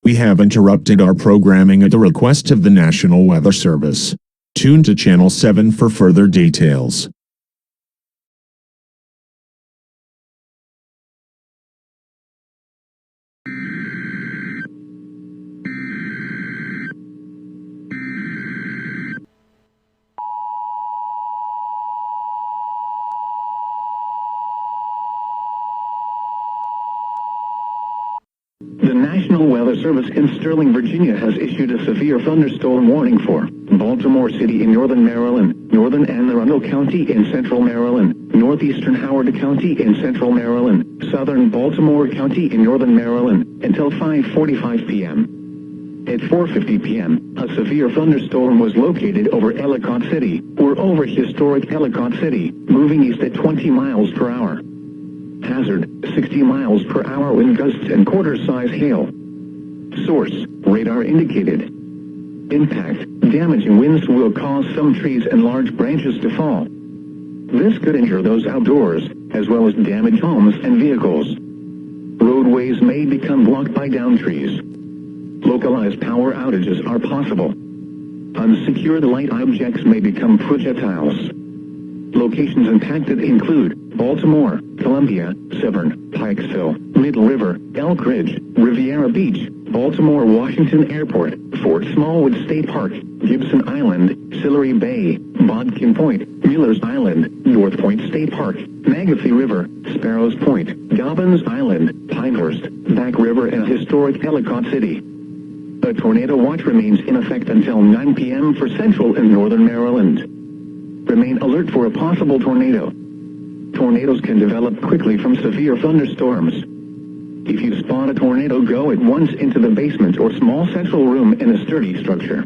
We have interrupted our programming at the request of the National Weather Service. Tune to Channel 7 for further details. The National Weather Service in Sterling, Virginia has issued a severe thunderstorm warning for Baltimore City in northern Maryland, northern Anne Arundel County in central Maryland, northeastern Howard County in central Maryland, southern Baltimore County in northern Maryland, until 5:45 p.m. At 4:50 p.m., a severe thunderstorm was located over Ellicott City, or over historic Ellicott City, moving east at 20 miles per hour. Hazard, 60 miles per hour wind gusts and quarter-size hail. Source, radar indicated. Impact, damaging winds will cause some trees and large branches to fall. This could injure those outdoors, as well as damage homes and vehicles. Roadways may become blocked by downed trees. Localized power outages are possible. Unsecured light objects may become projectiles. Locations impacted include Baltimore, Columbia, Severn, Pikesville, Middle River, Elk Ridge, Riviera Beach, Baltimore Washington Airport, Fort Smallwood State Park, Gibson Island, Sillery Bay, Bodkin Point, Miller's Island, North Point State Park, Magothy River, Sparrows Point, Dobbins Island, Pinehurst, Back River and historic Ellicott City. A tornado watch remains in effect until 9 p.m. for central and northern Maryland. Remain alert for a possible tornado. Tornadoes can develop quickly from severe thunderstorms. If you spot a tornado, go at once into the basement or small central room in a sturdy structure.